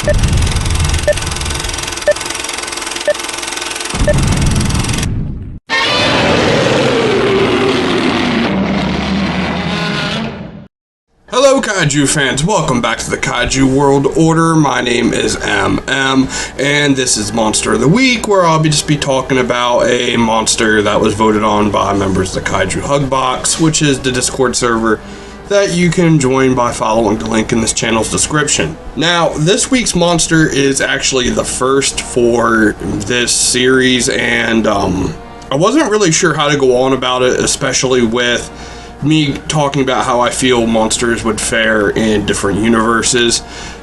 Hello Kaiju fans, welcome back to the Kaiju World Order. My name is MM, and this is Monster of the Week, where I'll just be talking about a monster that was voted on by members of the Kaiju Hug Box, which is the Discord server that you can join by following the link in this channel's description. Now, this week's monster is actually the first for this series, and I wasn't really sure how to go on about it, especially with me talking about how I feel monsters would fare in different universes,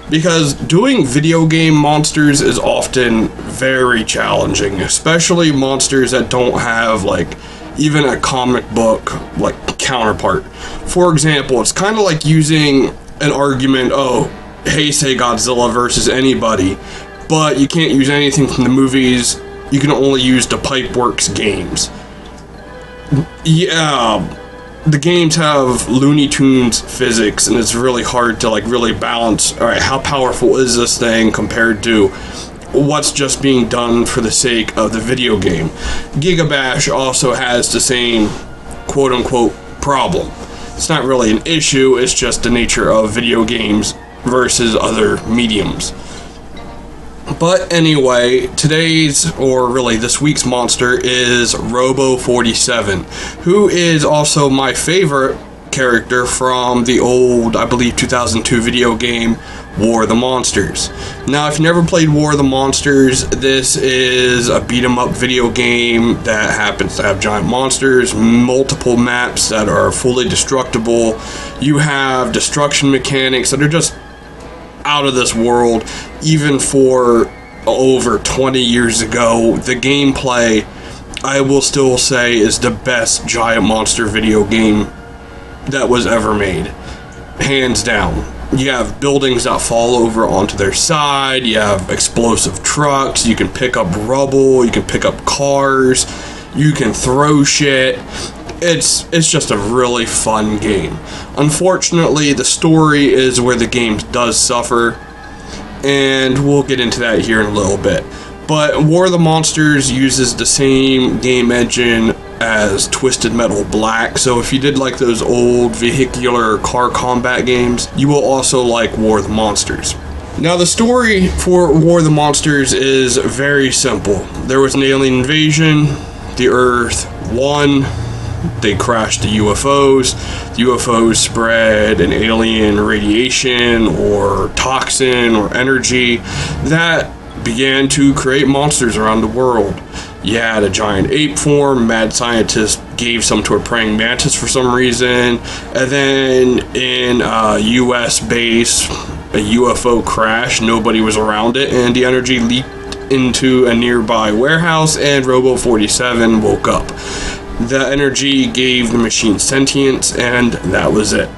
because doing video game monsters is often very challenging, especially monsters that don't have like even a comic book like counterpart. For example, it's kind of like using an argument, oh, hey, say Godzilla versus anybody, but you can't use anything from the movies, you can only use the Pipeworks games. Yeah, the games have Looney Tunes physics, and it's really hard to like really balance, alright, how powerful is this thing compared to what's just being done for the sake of the video game. Gigabash also has the same quote-unquote problem. It's not really an issue, it's just the nature of video games versus other mediums. But anyway, today's, or really this week's monster is Robo 47, who is also my favorite character from the old, I believe, 2002 video game War of the Monsters. Now, if you never played War of the Monsters, this is a beat-em-up video game that happens to have giant monsters, multiple maps that are fully destructible. You have destruction mechanics that are just out of this world. Even for over 20 years ago, the gameplay, I will still say, is the best giant monster video game that was ever made, hands down. You have buildings that fall over onto their side, you have explosive trucks, you can pick up rubble, you can pick up cars, you can throw shit. It's just a really fun game. Unfortunately, the story is where the game does suffer, and we'll get into that here in a little bit. But War of the Monsters uses the same game engine as Twisted Metal Black, so if you did like those old vehicular car combat games, you will also like War of the Monsters. Now, the story for War of the Monsters is very simple. There was an alien invasion, the Earth won, they crashed the UFOs. The UFOs spread an alien radiation or toxin or energy that began to create monsters around the world. You had a giant ape form, mad scientists gave some to a praying mantis for some reason, and then in a US base, a UFO crashed, nobody was around it, and the energy leaked into a nearby warehouse, and Robo 47 woke up. The energy gave the machine sentience, and that was it.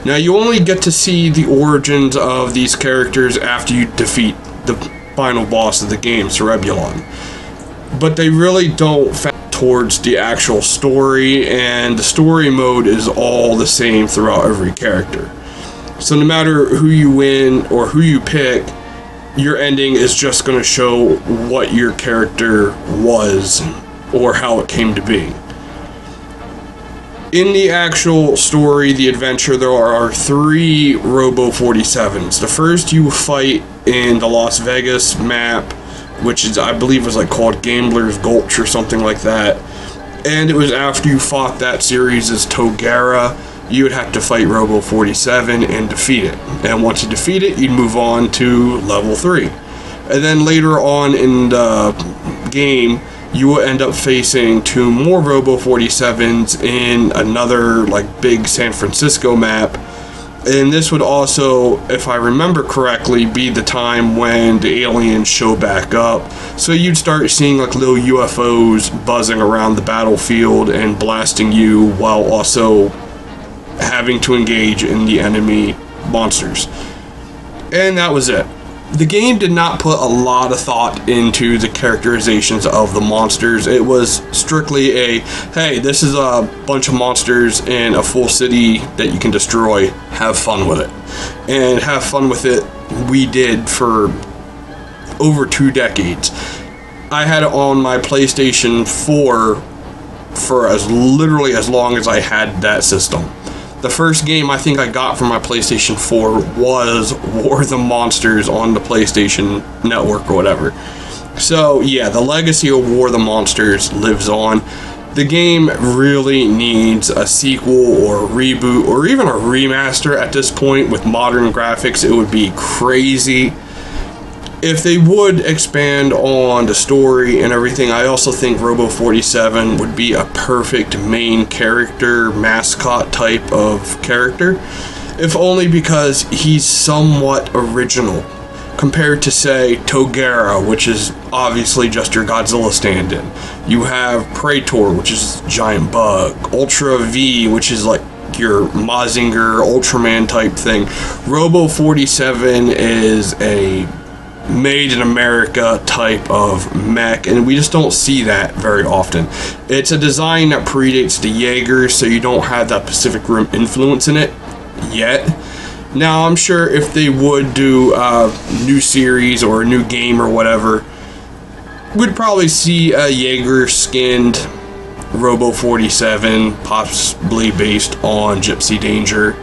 Now, you only get to see the origins of these characters after you defeat the final boss of the game, Cerebulon. But they really don't factor towards the actual story, and the story mode is all the same throughout every character. So no matter who you win or who you pick, your ending is just going to show what your character was or how it came to be. In the actual story, the adventure, there are 3 Robo 47s. The first you fight in the Las Vegas map, which is, I believe, was like called Gambler's Gulch or something like that. And it was after you fought that series' Togara, you would have to fight Robo 47 and defeat it. And once you defeat it, you'd move on to level 3. And then later on in the game, you will end up facing 2 more Robo 47s in another like big San Francisco map. And this would also, if I remember correctly, be the time when the aliens show back up. So you'd start seeing like little UFOs buzzing around the battlefield and blasting you while also having to engage in the enemy monsters. And that was it. The game did not put a lot of thought into the characterizations of the monsters. It was strictly a, hey, this is a bunch of monsters in a full city that you can destroy. Have fun with it. And have fun with it we did for over 2 decades. I had it on my PlayStation 4 for literally as long as I had that system. The first game I think I got from my PlayStation 4 was War of the Monsters on the PlayStation Network or whatever. So yeah, the legacy of War of the Monsters lives on. The game really needs a sequel or a reboot or even a remaster at this point with modern graphics. It would be crazy. If they would expand on the story and everything, I also think Robo 47 would be a perfect main character, mascot type of character. If only because he's somewhat original compared to, say, Togera, which is obviously just your Godzilla stand-in. You have Praetor, which is a giant bug. Ultra V, which is like your Mazinger, Ultraman type thing. Robo 47 is a made in America type of mech, and we just don't see that very often. It's a design that predates the Jaegers, so you don't have that Pacific Rim influence in it yet. Now, I'm sure if they would do a new series or a new game or whatever, we'd probably see a Jaeger skinned Robo 47, possibly based on Gypsy Danger.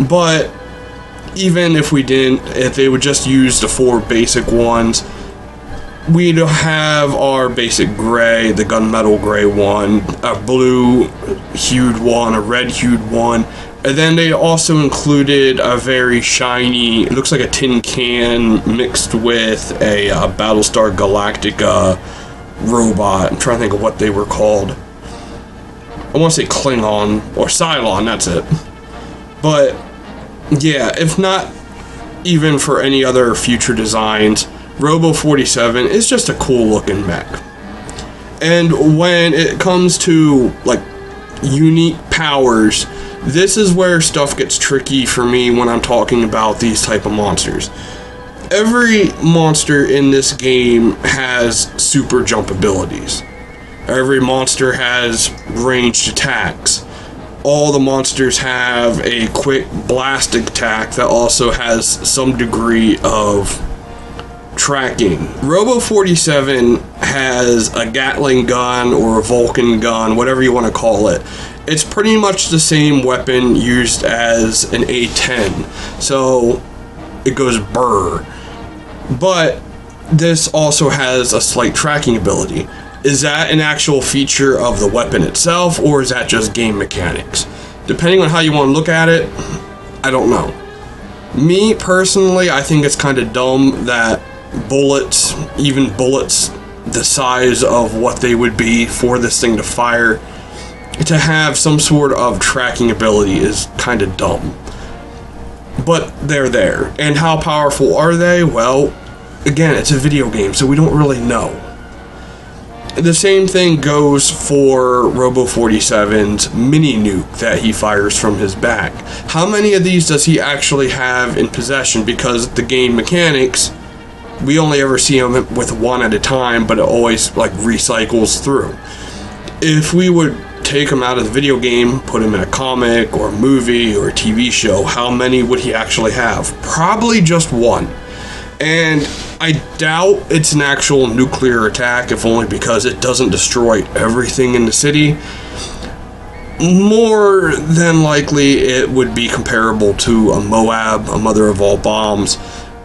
But even if we didn't, if they would just use the 4 basic ones, we'd have our basic gray, the gunmetal gray one, a blue hued one, a red hued one, and then they also included a very shiny, it looks like a tin can mixed with a Battlestar Galactica robot. I'm trying to think of what they were called. I want to say Klingon or Cylon, that's it. But yeah, if not even for any other future designs, Robo 47 is just a cool looking mech. And when it comes to like unique powers, this is where stuff gets tricky for me when I'm talking about these type of monsters. Every monster in this game has super jump abilities. Every monster has ranged attacks. All the monsters have a quick blast attack that also has some degree of tracking. Robo 47 has a Gatling gun or a Vulcan gun, whatever you want to call it. It's pretty much the same weapon used as an A10, so it goes brr. But this also has a slight tracking ability. Is that an actual feature of the weapon itself, or is that just game mechanics? Depending on how you want to look at it, I don't know. Me, personally, I think it's kind of dumb that bullets, even bullets the size of what they would be for this thing to fire, to have some sort of tracking ability is kind of dumb. But they're there. And how powerful are they? Well, again, it's a video game, so we don't really know. The same thing goes for Robo 47's mini nuke that he fires from his back. How many of these does he actually have in possession? Because the game mechanics, we only ever see him with one at a time, but it always like recycles through. If we would take him out of the video game, put him in a comic or a movie or a TV show, how many would he actually have? Probably just one. And I doubt it's an actual nuclear attack, if only because it doesn't destroy everything in the city. More than likely, it would be comparable to a Moab, a mother of all bombs.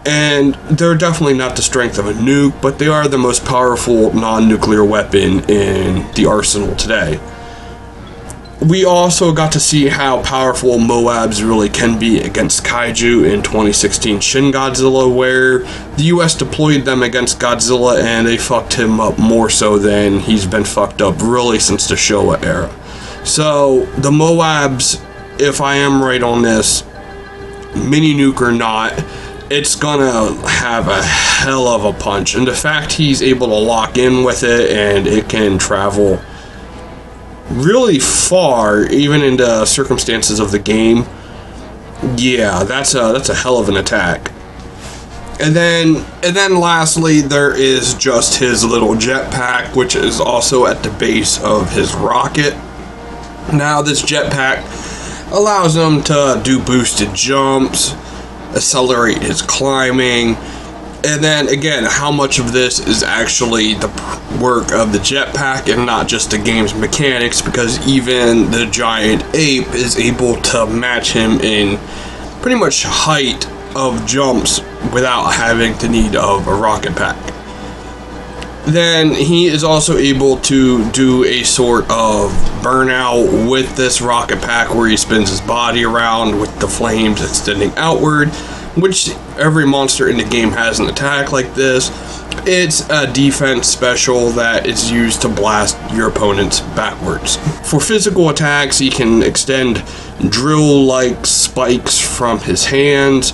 And they're definitely not the strength of a nuke, but they are the most powerful non-nuclear weapon in the arsenal today. We also got to see how powerful Moabs really can be against Kaiju in 2016 Shin Godzilla, where the US deployed them against Godzilla and they fucked him up more so than he's been fucked up really since the Showa era. So the Moabs, if I am right on this, mini nuke or not, it's gonna have a hell of a punch. And the fact he's able to lock in with it and it can travel really far, even in the circumstances of the game, yeah, that's a hell of an attack. And then lastly, there is just his little jetpack, which is also at the base of his rocket. Now, this jetpack allows him to do boosted jumps, accelerate his climbing, and then again, how much of this is actually the work of the jetpack and not just the game's mechanics, because even the giant ape is able to match him in pretty much height of jumps without having the need of a rocket pack. Then he is also able to do a sort of burnout with this rocket pack where he spins his body around with the flames extending outward, which every monster in the game has an attack like this. It's a defense special that is used to blast your opponents backwards. For physical attacks, he can extend drill-like spikes from his hands.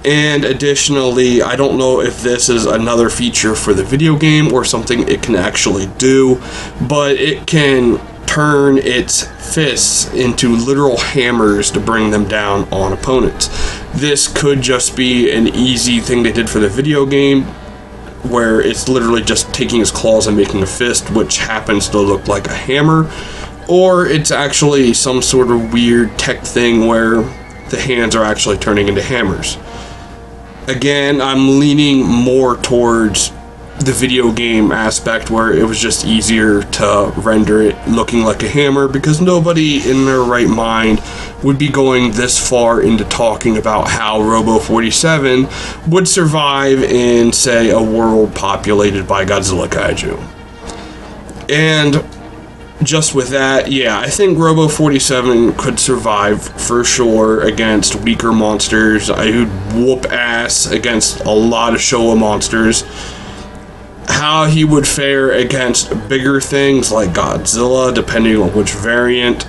And additionally, I don't know if this is another feature for the video game or something it can actually do, but it can turn its fists into literal hammers to bring them down on opponents. This could just be an easy thing they did for the video game, where it's literally just taking his claws and making a fist, which happens to look like a hammer, or it's actually some sort of weird tech thing where the hands are actually turning into hammers. Again, I'm leaning more towards the video game aspect where it was just easier to render it looking like a hammer, because nobody in their right mind would be going this far into talking about how Robo 47 would survive in, say, a world populated by Godzilla Kaiju. And just with that, yeah, I think Robo 47 could survive for sure against weaker monsters. I would whoop ass against a lot of Showa monsters. How he would fare against bigger things like Godzilla, depending on which variant,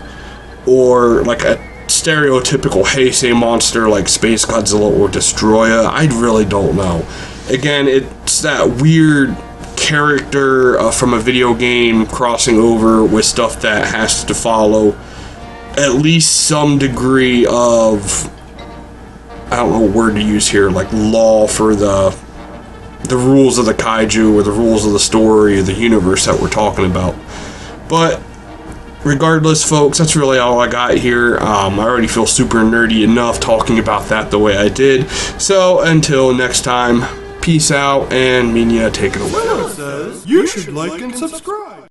or like a stereotypical Heisei monster like Space Godzilla or Destroya, I really don't know. Again, it's that weird character from a video game crossing over with stuff that has to follow at least some degree of, I don't know what word to use here, like law for the rules of the kaiju or the rules of the story or the universe that we're talking about. But regardless, folks, that's really all I got here. I already feel super nerdy enough talking about that the way I did. So until next time, peace out, and Minya, take it away. Someone says you should like and subscribe.